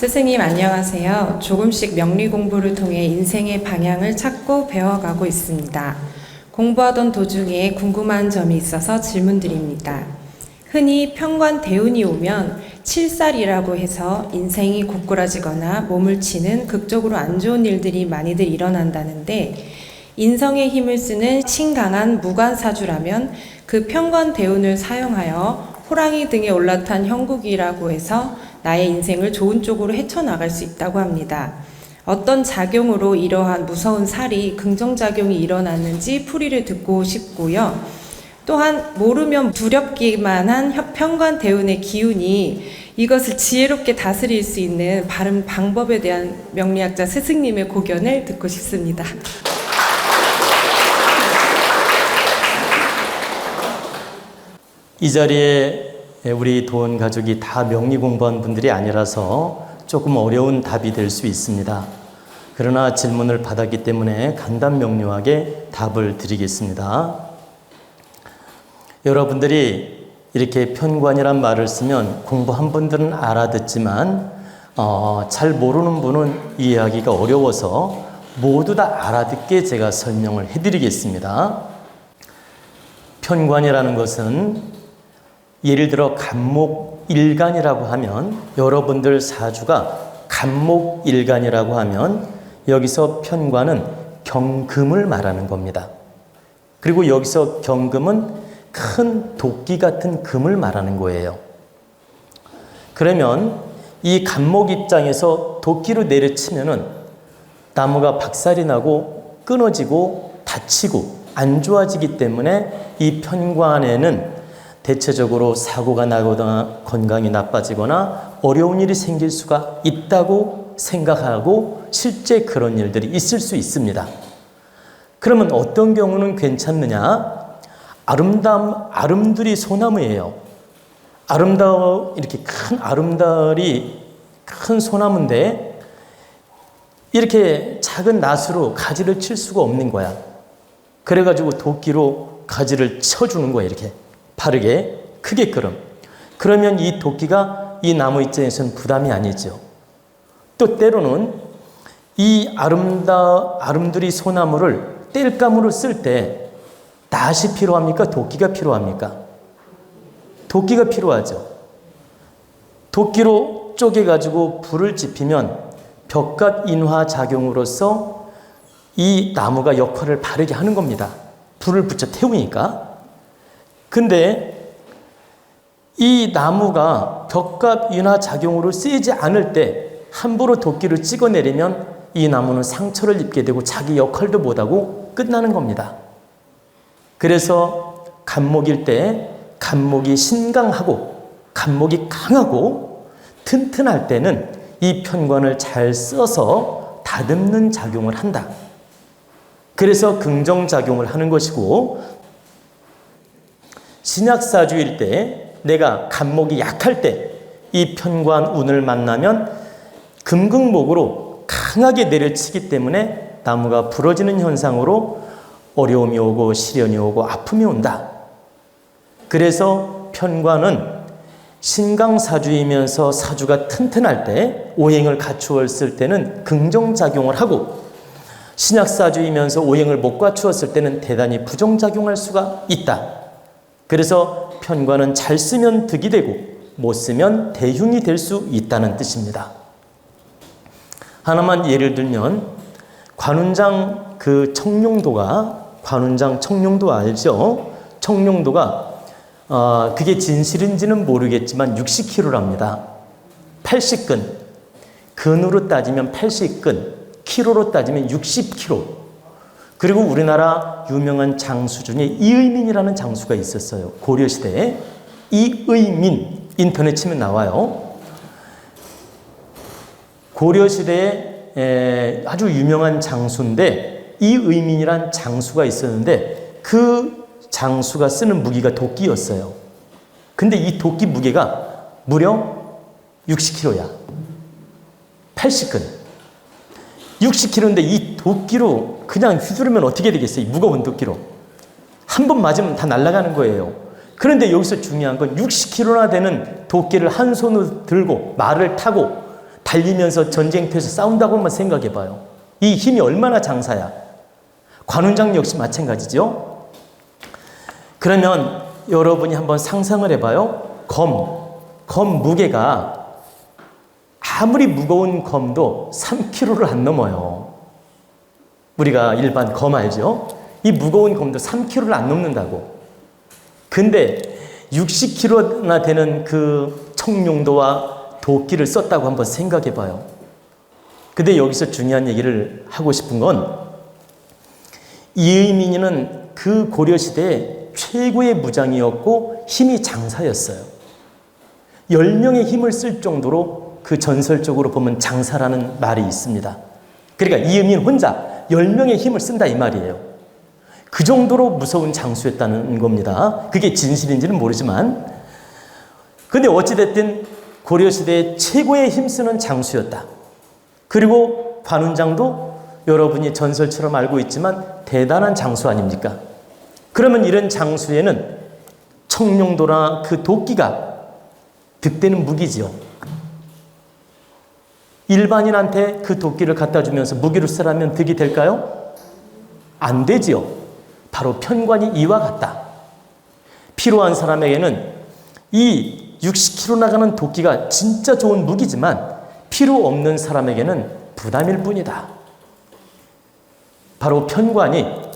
스승님 안녕하세요. 조금씩 명리 공부를 통해 인생의 방향을 찾고 배워가고 있습니다. 공부하던 도중에 궁금한 점이 있어서 질문드립니다. 흔히 편관대운이 오면 칠살이라고 해서 인생이 고꾸라지거나 몸을 치는 극적으로 안 좋은 일들이 많이들 일어난다는데, 인성의 힘을 쓰는 신강한 무관사주라면 그 편관대운을 사용하여 호랑이 등에 올라탄 형국이라고 해서 나의 인생을 좋은 쪽으로 헤쳐나갈 수 있다고 합니다. 어떤 작용으로 이러한 무서운 살이 긍정작용이 일어나는지 풀이를 듣고 싶고요. 또한 모르면 두렵기만 한 편관대운의 기운이 이것을 지혜롭게 다스릴 수 있는 바른 방법에 대한 명리학자 스승님의 고견을 듣고 싶습니다. 이 자리에 우리 도원 가족이 다 명리 공부한 분들이 아니라서 조금 어려운 답이 될 수 있습니다. 그러나 질문을 받았기 때문에 간단 명료하게 답을 드리겠습니다. 여러분들이 이렇게 편관이란 말을 쓰면 공부한 분들은 알아듣지만 잘 모르는 분은 이해하기가 어려워서 모두 다 알아듣게 제가 설명을 해드리겠습니다. 편관이라는 것은 예를 들어 간목일간이라고 하면, 여러분들 사주가 간목일간이라고 하면 여기서 편관은 경금을 말하는 겁니다. 그리고 여기서 경금은 큰 도끼 같은 금을 말하는 거예요. 그러면 이 간목 입장에서 도끼로 내려치면은 나무가 박살이 나고 끊어지고 다치고 안 좋아지기 때문에 이 편관에는 대체적으로 사고가 나거나 건강이 나빠지거나 어려운 일이 생길 수가 있다고 생각하고 실제 그런 일들이 있을 수 있습니다. 그러면 어떤 경우는 괜찮느냐? 아름들이 소나무예요. 이렇게 큰 아름달이 큰 소나무인데 이렇게 작은 낫으로 가지를 칠 수가 없는 거야. 그래가지고 도끼로 가지를 쳐주는 거야. 이렇게 바르게 크게끔. 그러면 이 도끼가 이 나무 입장에서는 부담이 아니죠. 또 때로는 이 아름드리 소나무를 땔감으로 쓸 때 낫이 필요합니까? 도끼가 필요합니까? 도끼가 필요하죠. 도끼로 쪼개가지고 불을 지피면 벽갑 인화 작용으로서 이 나무가 역할을 바르게 하는 겁니다. 불을 붙여 태우니까. 근데 이 나무가 벽갑 인화 작용으로 쓰이지 않을 때 함부로 도끼를 찍어내리면 이 나무는 상처를 입게 되고 자기 역할도 못하고 끝나는 겁니다. 그래서 간목일 때 간목이 신강하고 간목이 강하고 튼튼할 때는 이 편관을 잘 써서 다듬는 작용을 한다. 그래서 긍정작용을 하는 것이고, 신약사주일 때 내가 간목이 약할 때 이 편관 운을 만나면 금극목으로 강하게 내려치기 때문에 나무가 부러지는 현상으로 어려움이 오고 시련이 오고 아픔이 온다. 그래서 편관은 신강사주이면서 사주가 튼튼할 때, 오행을 갖추었을 때는 긍정작용을 하고, 신약사주이면서 오행을 못 갖추었을 때는 대단히 부정작용할 수가 있다. 그래서 편관은 잘 쓰면 득이 되고 못 쓰면 대흉이 될 수 있다는 뜻입니다. 하나만 예를 들면 관운장 청룡도가 알죠? 청룡도가 그게 진실인지는 모르겠지만 60kg랍니다. 80근, 근으로 따지면 80근, 키로로 따지면 60kg. 그리고 우리나라 유명한 장수 중에 이의민이라는 장수가 있었어요. 고려시대에. 이의민, 인터넷 치면 나와요. 고려시대에 아주 유명한 장수인데, 이의민이란 장수가 있었는데 그 장수가 쓰는 무기가 도끼였어요. 근데 이 도끼 무게가 무려 60kg야. 80근. 60kg인데 이 도끼로 그냥 휘두르면 어떻게 되겠어요? 이 무거운 도끼로. 한 번 맞으면 다 날아가는 거예요. 그런데 여기서 중요한 건 60kg나 되는 도끼를 한 손으로 들고 말을 타고 달리면서 전쟁터에서 싸운다고 한번 생각해 봐요. 이 힘이 얼마나 장사야. 관훈장 역시 마찬가지죠. 그러면 여러분이 한번 상상을 해봐요. 검 무게가 아무리 무거운 검도 3kg를 안 넘어요. 우리가 일반 검 알죠? 이 무거운 검도 3kg를 안 넘는다고. 근데 60kg나 되는 그 청룡도와 도끼를 썼다고 한번 생각해 봐요. 근데 여기서 중요한 얘기를 하고 싶은 건 이의민이는 그 고려시대에 최고의 무장이었고 힘이 장사였어요. 10명의 힘을 쓸 정도로 그 전설적으로 보면 장사라는 말이 있습니다. 그러니까 이의민 혼자 10명의 힘을 쓴다 이 말이에요. 그 정도로 무서운 장수였다는 겁니다. 그게 진실인지는 모르지만 근데 어찌됐든 고려시대의 최고의 힘쓰는 장수였다. 그리고 관훈장도 여러분이 전설처럼 알고 있지만 대단한 장수 아닙니까? 그러면 이런 장수에는 청룡도나 그 도끼가 득되는 무기지요. 일반인한테 그 도끼를 갖다 주면서 무기로 쓰라면 득이 될까요? 안 되지요. 바로 편관이 이와 같다. 필요한 사람에게는 이 60kg 나가는 도끼가 진짜 좋은 무기지만 필요 없는 사람에게는 부담일 뿐이다. 바로 편관이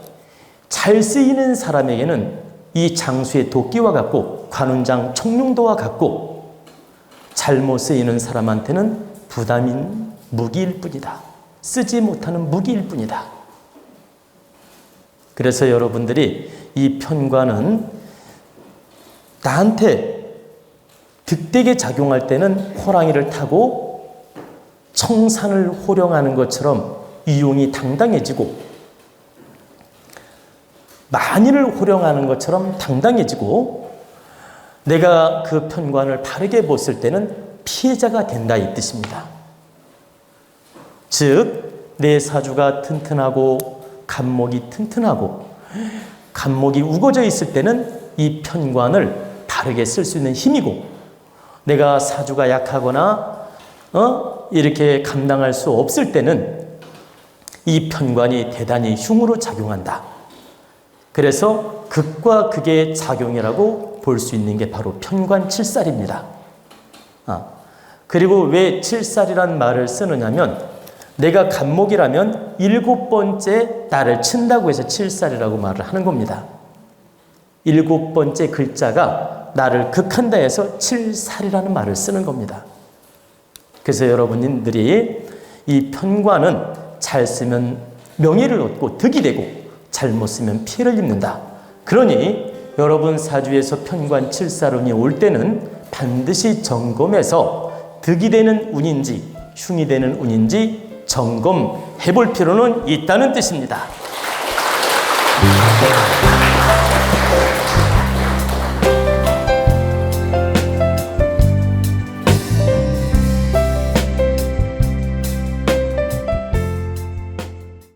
잘 쓰이는 사람에게는 이 장수의 도끼와 같고 관훈장 청룡도와 같고 잘못 쓰이는 사람한테는 부담인 무기일 뿐이다. 쓰지 못하는 무기일 뿐이다. 그래서 여러분들이 이 편관은 나한테 득되게 작용할 때는 호랑이를 타고 청산을 호령하는 것처럼 이용이 당당해지고 만인을 호령하는 것처럼 당당해지고 내가 그 편관을 바르게 봤을 때는 피해자가 된다 이 뜻입니다. 즉, 내 사주가 튼튼하고 간목이 튼튼하고 간목이 우거져 있을 때는 이 편관을 바르게 쓸 수 있는 힘이고 내가 사주가 약하거나 이렇게 감당할 수 없을 때는 이 편관이 대단히 흉으로 작용한다. 그래서 극과 극의 작용이라고 볼 수 있는 게 바로 편관칠살입니다. 그리고 왜 칠살이란 말을 쓰느냐면 내가 간목이라면 7번째 나를 친다고 해서 칠살이라고 말을 하는 겁니다. 7번째 글자가 나를 극한다 해서 칠살이라는 말을 쓰는 겁니다. 그래서 여러분들이 이 편관은 잘 쓰면 명예를 얻고 득이 되고 잘못 쓰면 피해를 입는다. 그러니 여러분 사주에서 편관 칠살운이 올 때는 반드시 점검해서 득이 되는 운인지 흉이 되는 운인지 점검해 볼 필요는 있다는 뜻입니다.